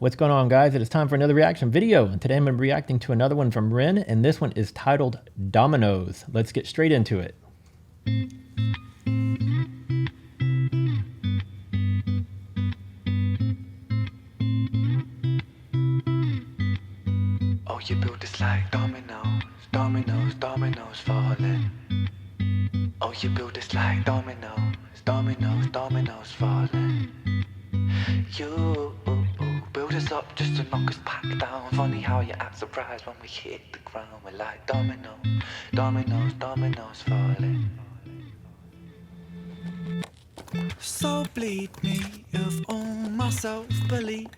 What's going on, guys? It is time for another reaction video, and today I'm going to be reacting to another one from Ren, and this one is titled Dominoes. Let's get straight into it. Oh, you build this like dominoes, dominoes, dominoes falling. Oh, you build this like dominoes, dominoes, dominoes falling. You build us up just to knock us back down. Funny how you act surprised when we hit the ground. We're like dominoes, dominoes, dominoes falling. So bleed me of all my self-belief.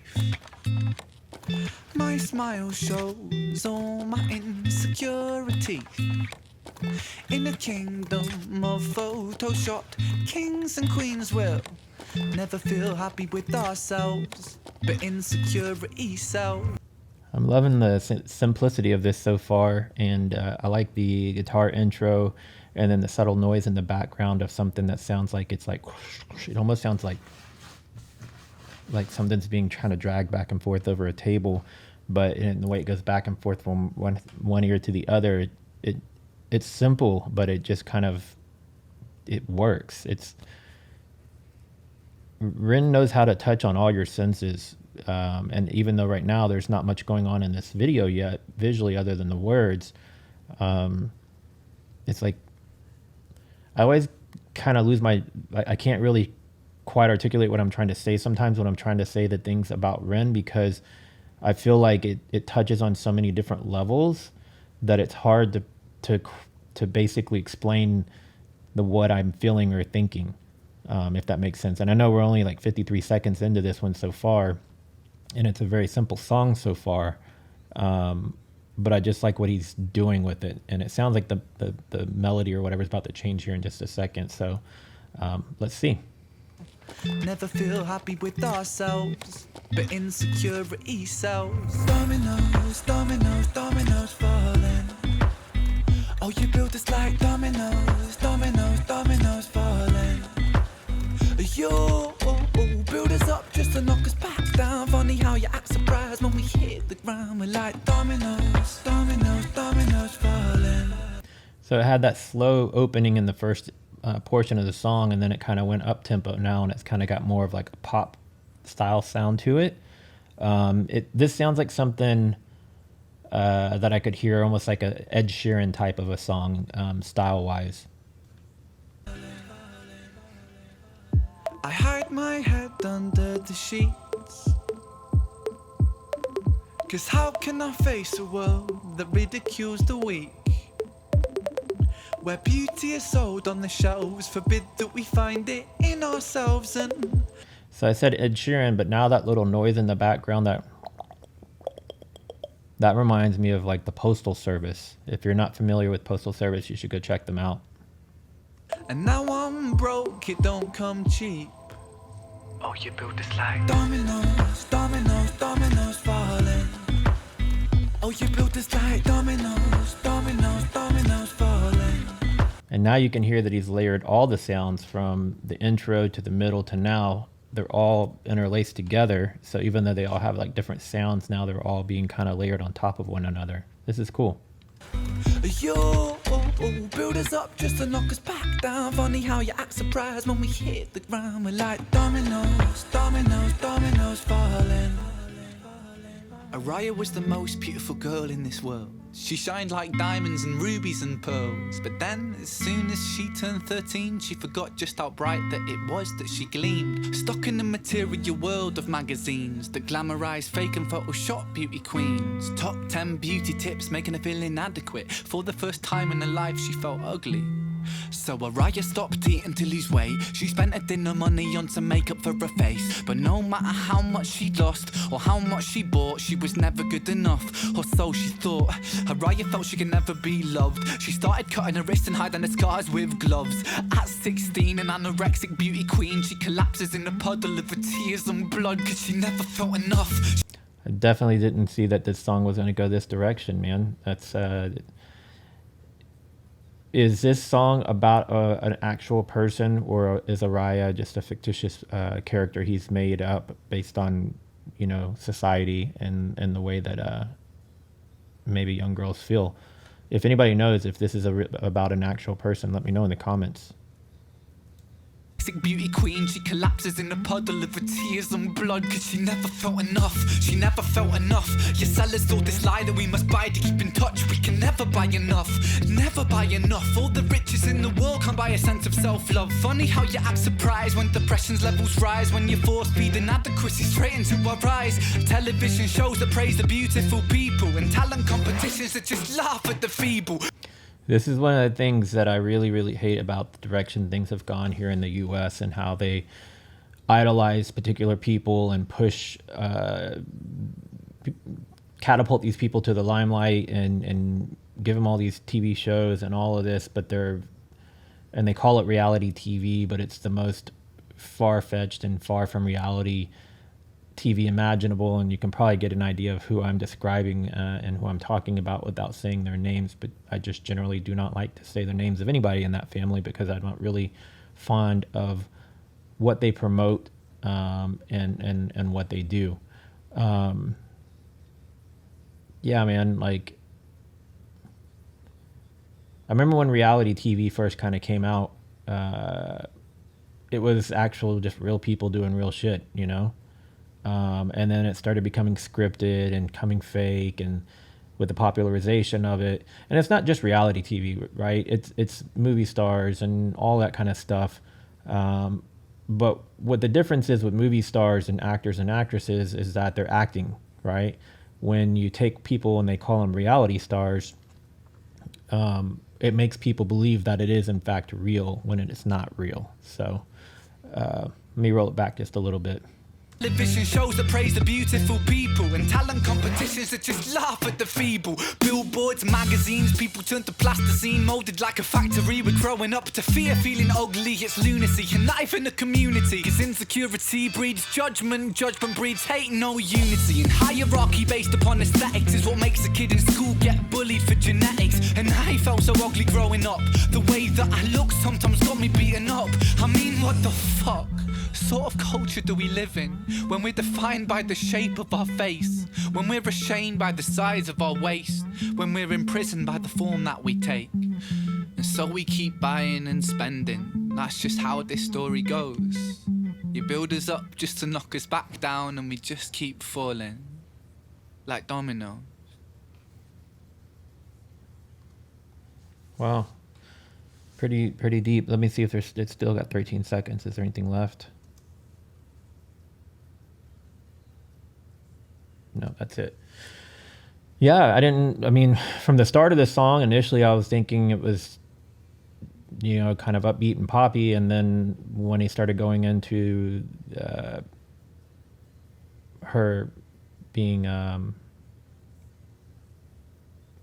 My smile shows all my insecurity. In a kingdom of photoshopped kings and queens will never feel happy with ourselves, but insecurity self. I'm loving the simplicity of this so far, and I like the guitar intro and then the subtle noise in the background of something that sounds like it's like, it almost sounds like something's being trying to drag back and forth over a table, but in the way it goes back and forth from one ear to the other, it's simple, but it just kind of, it works. Rin knows how to touch on all your senses, and even though right now there's not much going on in this video yet visually other than the words, it's like I always kind of lose I can't really quite articulate what I'm trying to say sometimes when I'm trying to say the things about Ren, because I feel like it touches on so many different levels that it's hard to basically explain what I'm feeling or thinking, if that makes sense. And I know we're only like 53 seconds into this one so far, and it's a very simple song so far, but I just like what he's doing with it, and it sounds like the melody or whatever is about to change here in just a second. So let's see. Never feel happy with ourselves, but insecurity sells. Dominoes, dominoes, dominoes falling. Oh, you build us like dominoes, dominoes, dominoes falling. You build us up just to knock us back down. Funny how you act surprised when we hit the ground. We're like dominoes, dominoes, dominoes falling. So it had that slow opening in the first portion of the song, and then it kind of went up tempo now, and it's kind of got more of like a pop style sound to it. This sounds like something that I could hear almost like a Ed Sheeran type of a song, style wise. I hide my head under the sheets, 'cause how can I face a world that ridicules the weak? Where beauty is sold on the shelves, forbid that we find it in ourselves. And so I said Ed Sheeran, but now that little noise in the background, that reminds me of like the Postal Service. If you're not familiar with Postal Service, you should go check them out. And now I'm broke, it don't come cheap. Oh, you build this like dominoes, dominoes, dominoes falling. Oh, you build this like dominoes, dominoes, dominoes falling. And now you can hear that he's layered all the sounds from the intro to the middle to now. They're all interlaced together. So even though they all have like different sounds, now they're all being kind of layered on top of one another. This is cool. You build us up just to knock us back down. Funny how you act surprised when we hit the ground. We're like dominoes, dominoes, dominoes falling. Araya was the most beautiful girl in this world. She shined like diamonds and rubies and pearls. But then, as soon as she turned 13, she forgot just how bright that it was that she gleamed. Stuck in the material world of magazines that glamorize fake and Photoshop beauty queens. Top 10 beauty tips making her feel inadequate. For the first time in her life, she felt ugly. So Araya stopped eating to lose weight. She spent her dinner money on some makeup for her face. But no matter how much she lost or how much she bought, she was never good enough, or so she thought. Araya felt she could never be loved. She started cutting her wrists and hiding her scars with gloves. At 16, an anorexic beauty queen, she collapses in a puddle of her tears and blood, 'cause she never felt enough. I definitely didn't see that this song was going to go this direction, man. That's is this song about an actual person, or is Araya just a fictitious character he's made up based on society and the way that maybe young girls feel. If anybody knows if this is about an actual person, let me know in the comments. Beauty queen, she collapses in a puddle of her tears and blood, cause she never felt enough. She never felt enough. Your sellers told this lie that we must buy to keep in touch. We can never buy enough, never buy enough. All the riches in the world can't buy a sense of self-love. Funny how you act surprised when depression's levels rise, when you force feed inadequacy straight into our eyes. Television shows that praise the beautiful people, and talent competitions that just laugh at the feeble. This is one of the things that I really, really hate about the direction things have gone here in the U.S. and how they idolize particular people and push, catapult these people to the limelight and give them all these TV shows and all of this, but they call it reality TV, but it's the most far-fetched and far from reality TV imaginable, and you can probably get an idea of who I'm describing and who I'm talking about without saying their names, but I just generally do not like to say the names of anybody in that family because I'm not really fond of what they promote and what they do. Yeah, man, like I remember when reality TV first kind of came out, it was actual just real people doing real shit, and then it started becoming scripted and coming fake, and with the popularization of it. And it's not just reality TV, right? It's movie stars and all that kind of stuff. But what the difference is with movie stars and actors and actresses is that they're acting, right? When you take people and they call them reality stars, it makes people believe that it is in fact real when it is not real. So let me roll it back just a little bit. Television shows that praise the beautiful people, and talent competitions that just laugh at the feeble. Billboards, magazines, people turn to plasticine, molded like a factory. We're growing up to fear, feeling ugly. It's lunacy, and life in the community. Cause insecurity breeds judgment, judgment breeds hate, no unity. And hierarchy based upon aesthetics is what makes a kid in school get bullied for genetics. And I felt so ugly growing up. The way that I look sometimes got me beaten up. I mean, what the fuck sort of culture do we live in, when we're defined by the shape of our face, when we're ashamed by the size of our waist, when we're imprisoned by the form that we take? And so we keep buying and spending. That's just how this story goes. You build us up just to knock us back down, and we just keep falling like dominoes. Wow, pretty deep. Let me see if it's still got 13 seconds. Is there anything left? No, that's it. Yeah, I mean, from the start of this song, initially I was thinking it was, kind of upbeat and poppy. And then when he started going into her being,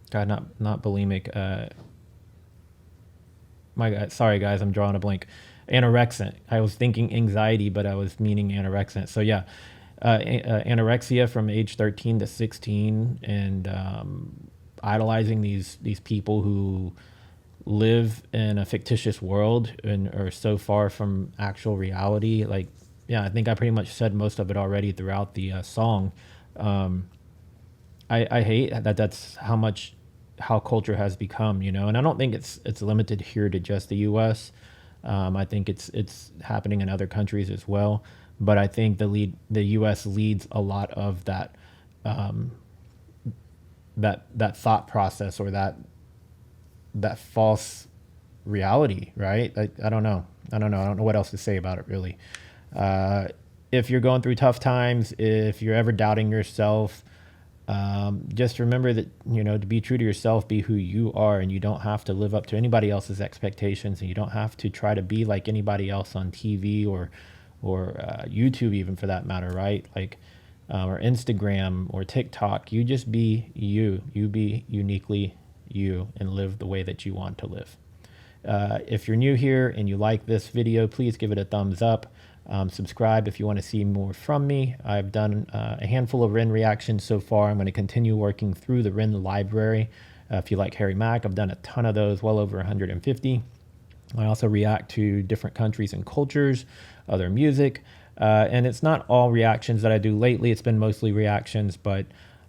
God, not bulimic. My God, sorry guys, I'm drawing a blank. Anorexic. I was thinking anxiety, but I was meaning anorexic. So yeah. Anorexia from age 13 to 16, and idolizing these people who live in a fictitious world and are so far from actual reality. Like, yeah, I think I pretty much said most of it already throughout the song. I hate that that's how culture has become, and I don't think it's limited here to just the U.S. I think it's happening in other countries as well. But I think the U.S. leads a lot of that that thought process, or that false reality, right? I don't know. I don't know what else to say about it, really. If you're going through tough times, if you're ever doubting yourself, just remember that, to be true to yourself, be who you are, and you don't have to live up to anybody else's expectations, and you don't have to try to be like anybody else on TV or YouTube, even, for that matter, right? Like, or Instagram or TikTok. You just be you. You be uniquely you and live the way that you want to live. If you're new here and you like this video, please give it a thumbs up. Subscribe if you want to see more from me. I've done a handful of Ren reactions so far. I'm going to continue working through the Ren library. If you like Harry Mack, I've done a ton of those, well over 150. I also react to different countries and cultures, other music. And it's not all reactions that I do lately. It's been mostly reactions, but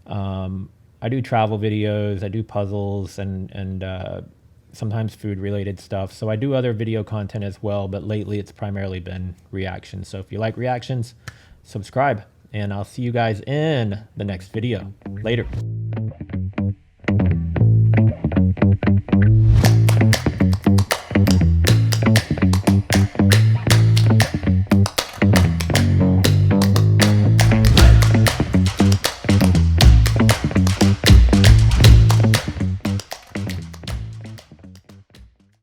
I do travel videos, I do puzzles, and sometimes food related stuff. So I do other video content as well, but lately it's primarily been reactions. So if you like reactions, subscribe, and I'll see you guys in the next video. Later.